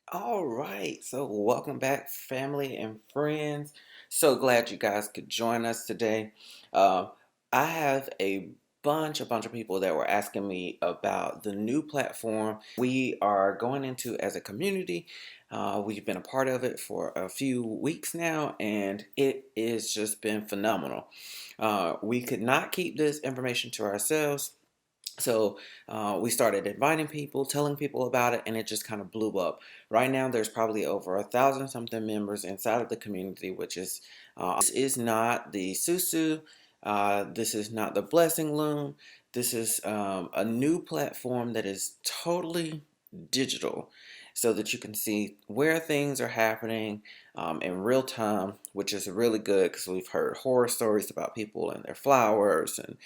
All right, so welcome back, family and friends. So glad you guys could join us today. Uh, I have a bunch of people that were asking me about the new platform we are going into as a community. We've been a part of it for a few weeks now, and it has just been phenomenal. We could not keep this information to ourselves. So we started inviting people, telling people about it, and it just kind of blew up. Right now, there's probably over 1,000 something members inside of the community, which is this is not the SuSu, this is not the Blessing Loom. This is a new platform that is totally digital, so that you can see where things are happening in real time, which is really good because we've heard horror stories about people and their flowers and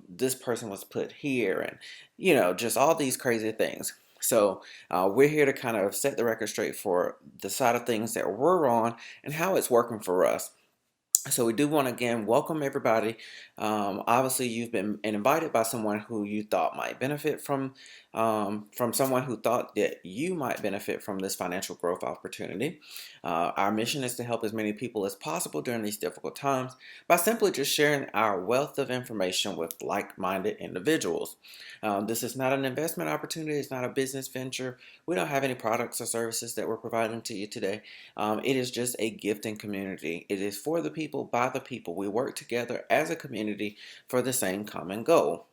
this person was put here, and just all these crazy things. So we're here to kind of set the record straight for the side of things that we're on and how it's working for us. So we do want to again welcome everybody. Obviously, you've been invited by someone who you thought might benefit from someone who thought that you might benefit from this financial growth opportunity. Our mission is to help as many people as possible during these difficult times by simply just sharing our wealth of information with like-minded individuals. This is not an investment opportunity. It's not a business venture. We don't have any products or services that we're providing to you today. It is just a gifting community. It is for the people, by the people. We work together as a community for the same common goal.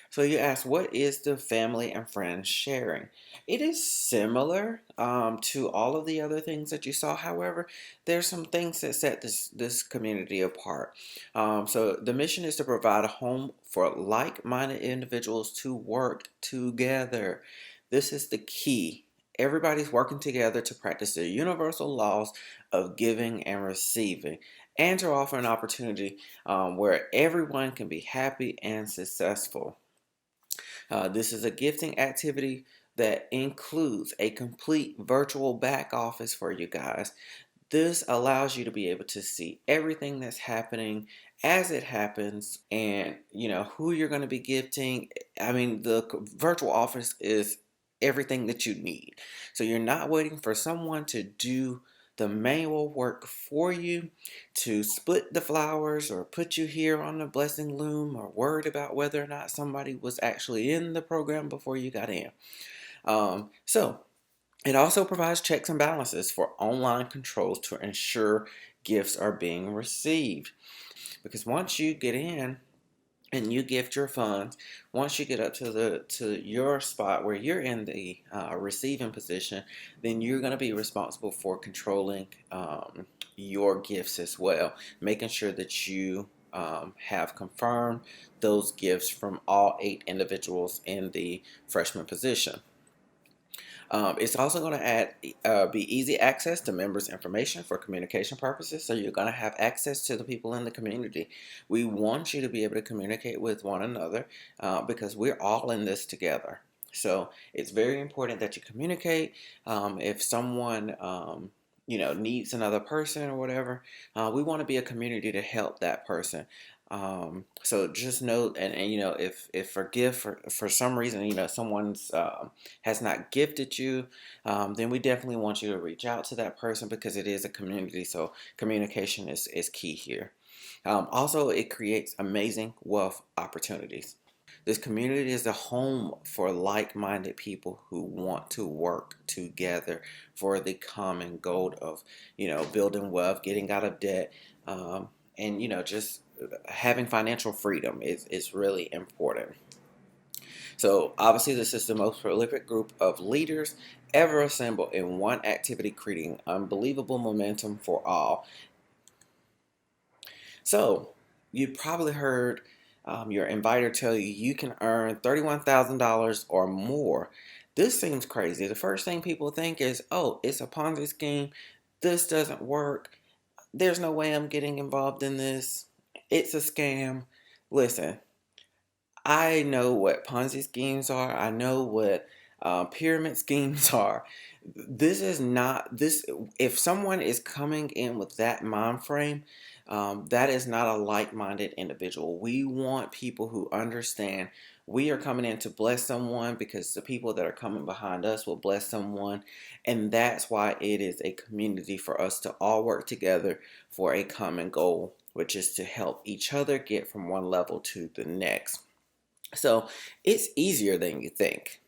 So you ask, what is the family and friends sharing? It is similar to all of the other things that you saw. However, there's some things that set this community apart. So the mission is to provide a home for like-minded individuals to work together. This is the key. Everybody's working together to practice the universal laws of giving and receiving, and to offer an opportunity where everyone can be happy and successful. This is a gifting activity that includes a complete virtual back office for you guys. This allows you to be able to see everything that's happening as it happens, and who you're going to be gifting. I mean, the virtual office is everything that you need. So you're not waiting for someone to do the manual work for you, to split the flowers or put you here on the blessing loom, or worried about whether or not somebody was actually in the program before you got in. So it also provides checks and balances for online controls to ensure gifts are being received. Because once you get in and you gift your funds, once you get up to your spot where you're in the receiving position, then you're going to be responsible for controlling your gifts as well, making sure that you have confirmed those gifts from all 8 individuals in the freshman position. It's also going to be easy access to members' information for communication purposes. So you're going to have access to the people in the community. We want you to be able to communicate with one another because we're all in this together. So it's very important that you communicate. If someone needs another person or whatever, we want to be a community to help that person. So just know, and if for gift for some reason someone's has not gifted you, then we definitely want you to reach out to that person because it is a community. So communication is key here. Also, it creates amazing wealth opportunities. This community is a home for like-minded people who want to work together for the common goal of, building wealth, getting out of debt, and just having financial freedom is really important. So obviously, this is the most prolific group of leaders ever assembled in one activity, creating unbelievable momentum for all. So you probably heard your inviter tell you you can earn $31,000 or more. This seems crazy. The first thing people think is, oh, it's a Ponzi scheme. This doesn't work. There's no way I'm getting involved in this. It's a scam. Listen, I know what Ponzi schemes are. I know what pyramid schemes are. This is not this. If someone is coming in with that mind frame, that is not a like-minded individual. We want people who understand We are coming in to bless someone because the people that are coming behind us will bless someone. And that's why it is a community for us to all work together for a common goal, which is to help each other get from one level to the next. So it's easier than you think.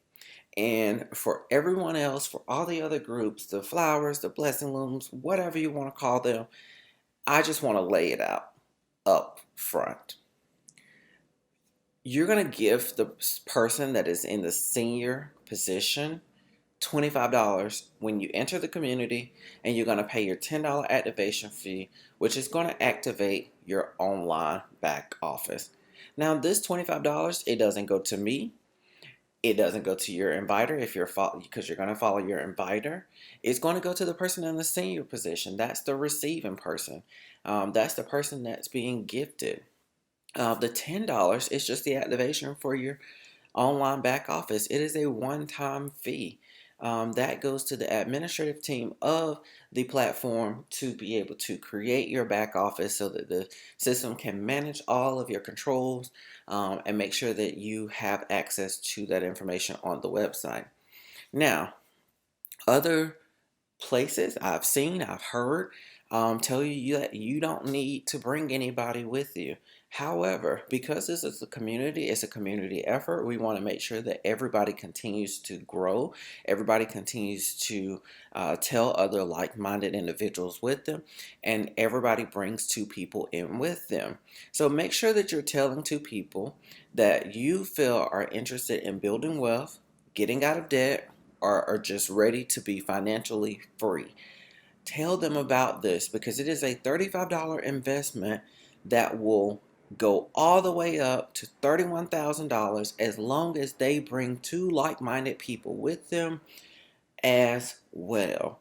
And for everyone else, for all the other groups, the flowers, the blessing looms, whatever you want to call them, I just want to lay it out up front. You're going to give the person that is in the senior position $25 when you enter the community, and you're going to pay your $10 activation fee, which is going to activate your online back office. Now, this $25, it doesn't go to me. It doesn't go to your inviter if you're because you're going to follow your inviter. It's going to go to the person in the senior position. That's the receiving person. That's the person that's being gifted. The $10 is just the activation for your online back office. It is a one-time fee. That goes to the administrative team of the platform to be able to create your back office so that the system can manage all of your controls, and make sure that you have access to that information on the website. Now, other places I've heard tell you that you don't need to bring anybody with you. However, because this is a community, it's a community effort. We want to make sure that everybody continues to grow. Everybody continues to tell other like-minded individuals with them, and everybody brings two people in with them. So make sure that you're telling two people that you feel are interested in building wealth, getting out of debt, or are just ready to be financially free. Tell them about this because it is a $35 investment that will go all the way up to $31,000 as long as they bring two like-minded people with them as well.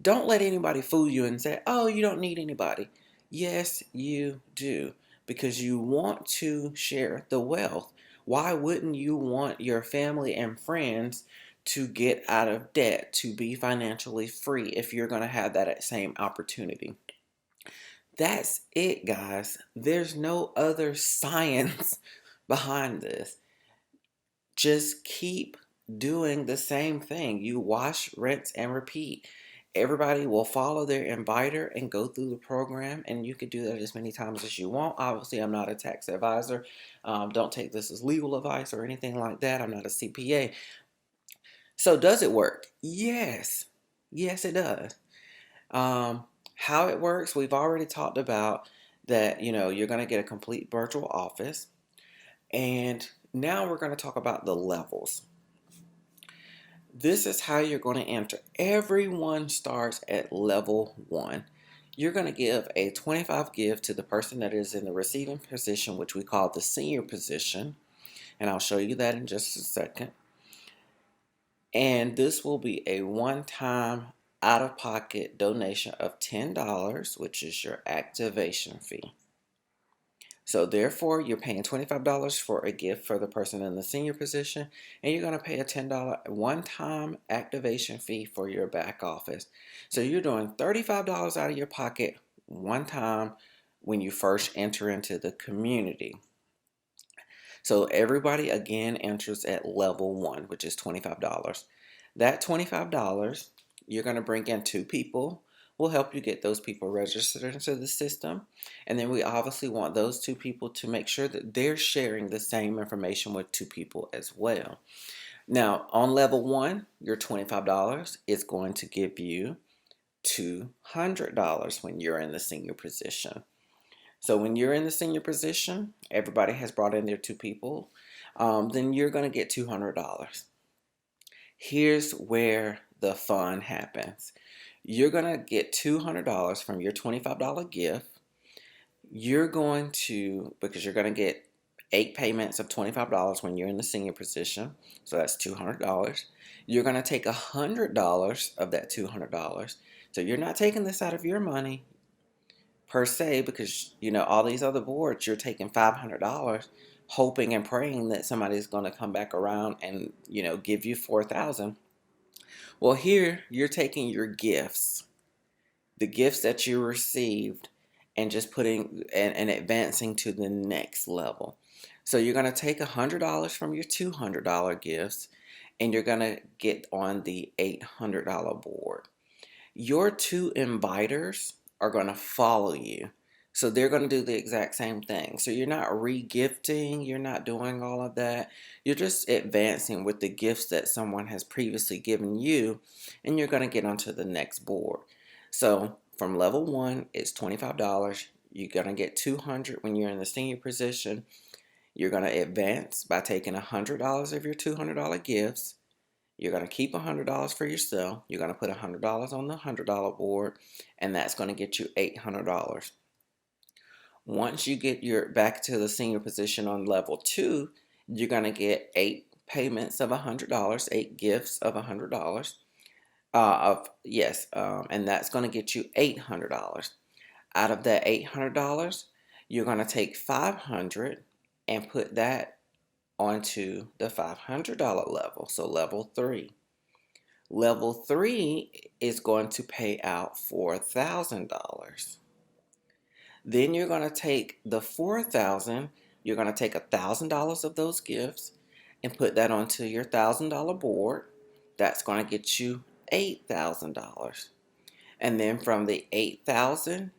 Don't let anybody fool you and say, oh, you don't need anybody. Yes, you do, because you want to share the wealth. Why wouldn't you want your family and friends to get out of debt, to be financially free if you're going to have that same opportunity? That's it, guys. There's no other science behind this. Just keep doing the same thing. You wash, rinse, and repeat. Everybody will follow their inviter and go through the program, and you can do that as many times as you want. Obviously, I'm not a tax advisor. Don't take this as legal advice or anything like that. I'm not a CPA. So does it work? Yes. Yes, it does. How it works, we've already talked about that, you're going to get a complete virtual office. And now we're going to talk about the levels. This is how you're going to enter. Everyone starts at level 1. You're going to give a 25 gift to the person that is in the receiving position, which we call the senior position. And I'll show you that in just a second. And this will be a one-time out-of-pocket donation of $10, which is your activation fee. So therefore, you're paying $25 for a gift for the person in the senior position, and you're going to pay a $10 one-time activation fee for your back office. So you're doing $35 out of your pocket one time when you first enter into the community. So everybody again enters at level 1, which is $25. That $25, you're going to bring in two people. We'll help you get those people registered into the system. And then we obviously want those two people to make sure that they're sharing the same information with two people as well. Now, on level 1, your $25 is going to give you $200 when you're in the senior position. So when you're in the senior position, everybody has brought in their two people, then you're going to get $200. Here's where the fun happens. You're going to get $200 from your $25 gift. You're going to, because you're going to get 8 payments of $25 when you're in the senior position, so that's $200. You're going to take $100 of that $200. So you're not taking this out of your money per se, because all these other boards, you're taking $500, hoping and praying that somebody's going to come back around and give you $4,000. Well, here you're taking your gifts, the gifts that you received, and just putting and advancing to the next level. So you're going to take $100 from your $200 gifts and you're going to get on the $800 board. Your two inviters are going to follow you. So they're going to do the exact same thing. So you're not re-gifting, you're not doing all of that. You're just advancing with the gifts that someone has previously given you, and you're going to get onto the next board. So from level 1, it's $25. You're going to get $200 when you're in the senior position. You're going to advance by taking $100 of your $200 gifts. You're going to keep $100 for yourself. You're going to put $100 on the $100 board, and that's going to get you $800. Once you get your back to the senior position on level 2, you're going to get 8 payments of $100, 8 gifts of $100. And that's going to get you $800. Out of that $800, you're going to take $500 and put that onto the $500 level, so level 3. Level 3 is going to pay out $4,000. Then you're going to take the $4,000, you're going to take $1,000 of those gifts and put that onto your $1,000 board. That's going to get you $8,000. And then from the $8,000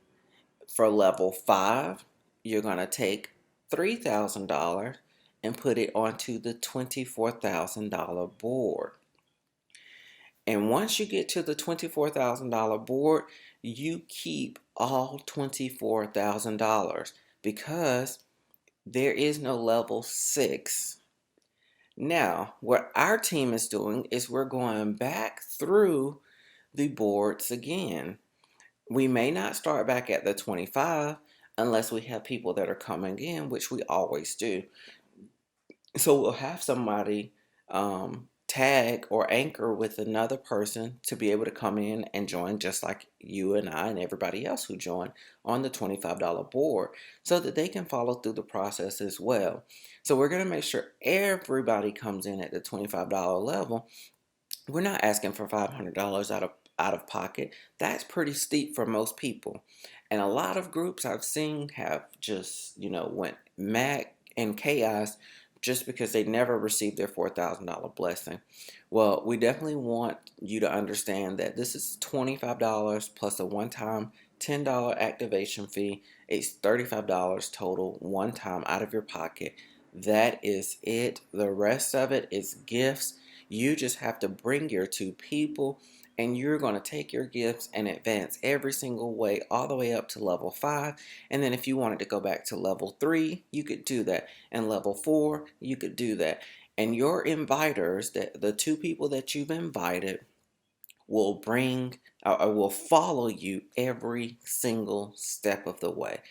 for level 5, you're going to take $3,000 and put it onto the $24,000 board. And once you get to the $24,000 board, you keep all $24,000 because there is no level 6. Now, what our team is doing is we're going back through the boards again. We may not start back at the 25 unless we have people that are coming in, which we always do. So we'll have somebody tag or anchor with another person to be able to come in and join just like you and I and everybody else who join on the $25 board so that they can follow through the process as well. So we're going to make sure everybody comes in at the $25 level. We're not asking for $500 out of pocket. That's pretty steep for most people. And a lot of groups I've seen have just, went mad in chaos just because they never received their $4,000 blessing. Well, we definitely want you to understand that this is $25 plus a one-time $10 activation fee. It's $35 total one time out of your pocket. That is it. The rest of it is gifts. You just have to bring your 2 people, and you're going to take your gifts and advance every single way all the way up to level 5. And then if you wanted to go back to level 3, you could do that. And level 4, you could do that. And your inviters, the 2 people that you've invited, will will follow you every single step of the way.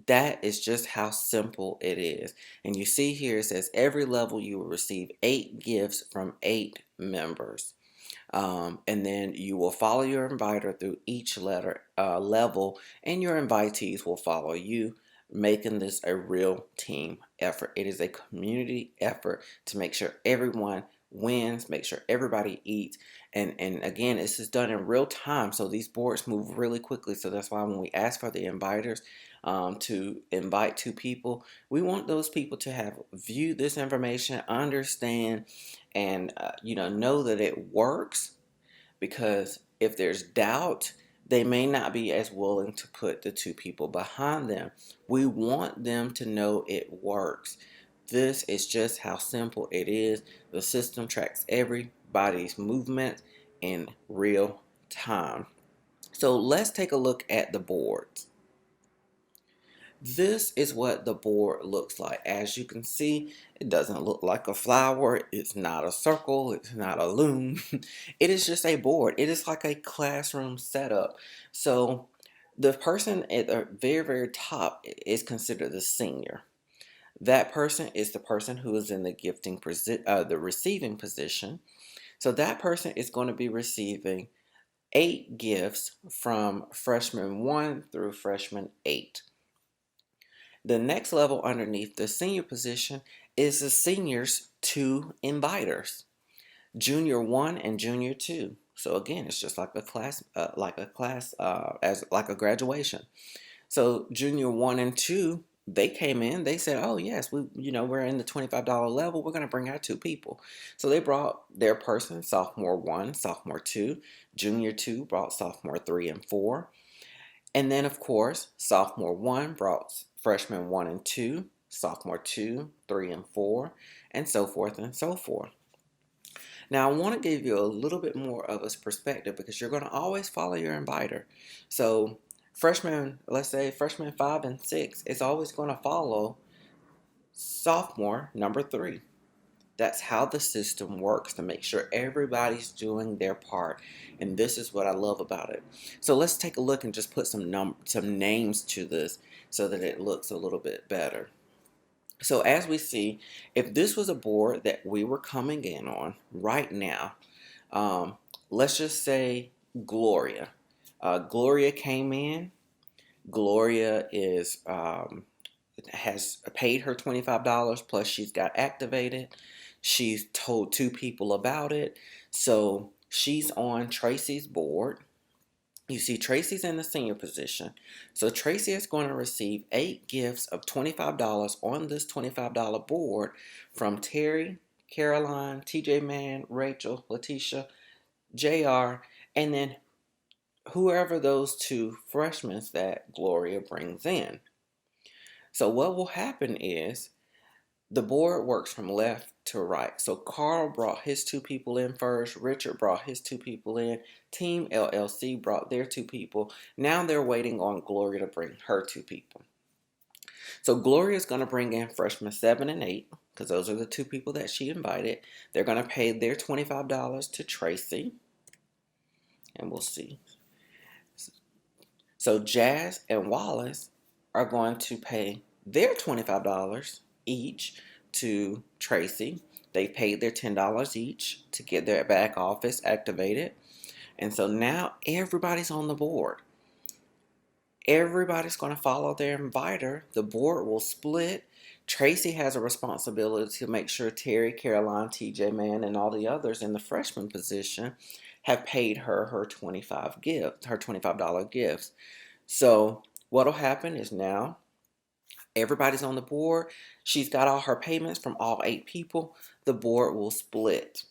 That is just how simple it is. And you see here it says every level you will receive 8 gifts from 8 members. And then you will follow your inviter through each level, and your invitees will follow you, making this a real team effort. It is a community effort to make sure everyone wins, make sure everybody eats. And again, this is done in real time, so these boards move really quickly. So that's why when we ask for the inviters to invite 2 people, we want those people to have viewed this information, understand, and know that it works, because if there's doubt, they may not be as willing to put the 2 people behind them. We want them to know it works. This is just how simple it is. The system tracks everybody's movement in real time. So let's take a look at the boards. This is what the board looks like. As you can see, it doesn't look like a flower. It's not a circle. It's not a loom. It is just a board. It is like a classroom setup. So the person at the very, very top is considered the senior. That person is the person who is in the receiving position. So that person is going to be receiving 8 gifts from freshman 1 through freshman 8. The next level underneath the senior position is the senior's 2 inviters, junior 1 and junior 2. So again, it's just like a class, as like a graduation. So junior 1 and 2, they came in, they said, oh yes, we're in the $25 level, we're going to bring our two people. So they brought their person, sophomore 1, sophomore 2, junior 2 brought sophomore 3 and 4. And then of course, sophomore 1 brought freshman 1 and 2, sophomore 2, 3 and 4, and so forth and so forth. Now I want to give you a little bit more of a perspective because you're going to always follow your inviter. So freshman, let's say freshman 5 and 6 is always going to follow sophomore number 3. That's how the system works, to make sure everybody's doing their part. And this is what I love about it. So let's take a look and just put some names to this so that it looks a little bit better. So as we see, if this was a board that we were coming in on right now, let's just say Gloria. Gloria came in. Gloria has paid her $25 plus she's got activated. She's told 2 people about it. So she's on Tracy's board. You see Tracy's in the senior position. So Tracy is going to receive 8 gifts of $25 on this $25 board from Terry, Caroline, TJ Man, Rachel, Letitia, JR, and then whoever those 2 freshmen that Gloria brings in. So what will happen is the board works from left to right. So Carl brought his 2 people in first. Richard brought his 2 people in. Team LLC brought their 2 people. Now they're waiting on Gloria to bring her 2 people. So Gloria is going to bring in freshmen 7 and 8 because those are the 2 people that she invited. They're going to pay their $25 to Tracy. And we'll see. So Jazz and Wallace are going to pay their $25 each to Tracy. They paid their $10 each to get their back office activated. And so now everybody's on the board. Everybody's going to follow their inviter. The board will split. Tracy has a responsibility to make sure Terry, Caroline, TJ Man, and all the others in the freshman position have paid her $25 gifts. So what'll happen is now everybody's on the board. She's got all her payments from all 8 people. The board will split.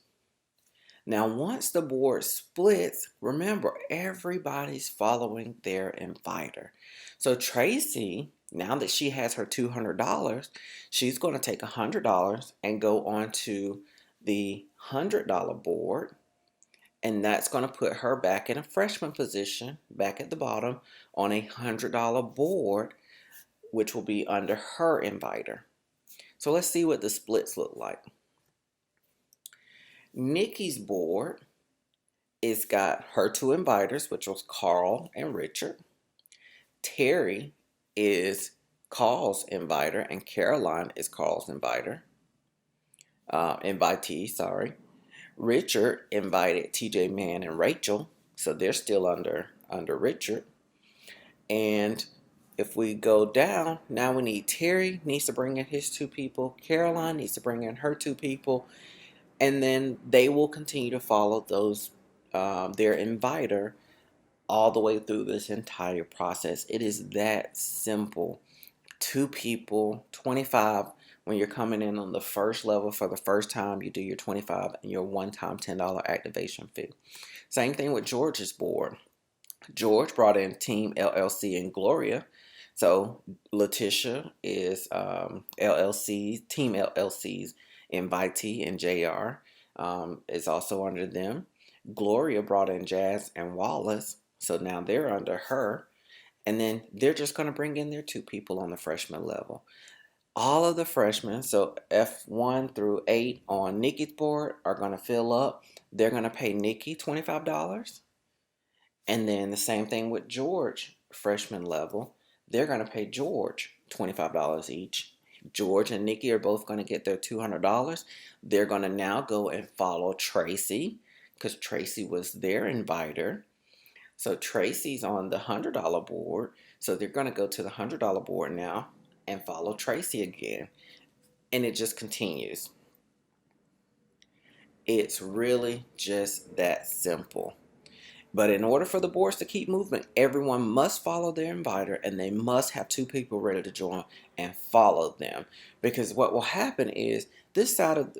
Now, once the board splits, remember, everybody's following their inviter. So Tracy, now that she has her $200, she's going to take $100 and go on to the $100 board. And that's going to put her back in a freshman position, back at the bottom, on a $100 board, which will be under her inviter. So let's see what the splits look like. Nikki's board is got her 2 inviters, which was Carl and Richard. Terry is Carl's inviter, and Caroline is Carl's invitee. Richard invited TJ Man and Rachel, so they're still under Richard. And if we go down, now we need Terry needs to bring in his 2 people. Caroline needs to bring in her 2 people. And then they will continue to follow those their inviter all the way through this entire process. It is that simple. 2 people, 25. When you're coming in on the first level for the first time, you do your 25 and your one-time $10 activation fee. Same thing with George's board. George brought in Team LLC and Gloria. So Letitia is Team LLC's invitee, and JR is also under them. Gloria brought in Jazz and Wallace, so now they're under her. And then they're just going to bring in their 2 people on the freshman level. All of the freshmen, so F1 through 8 on Nikki's board, are going to fill up. They're going to pay Nikki $25. And then the same thing with George, freshman level. They're going to pay George $25 each. George and Nikki are both going to get their $200. They're going to now go and follow Tracy because Tracy was their inviter. So Tracy's on the $100 board. So they're going to go to the $100 board now and follow Tracy again. And it just continues. It's really just that simple. But in order for the boards to keep moving, everyone must follow their inviter and they must have two people ready to join and follow them. Because what will happen is this side of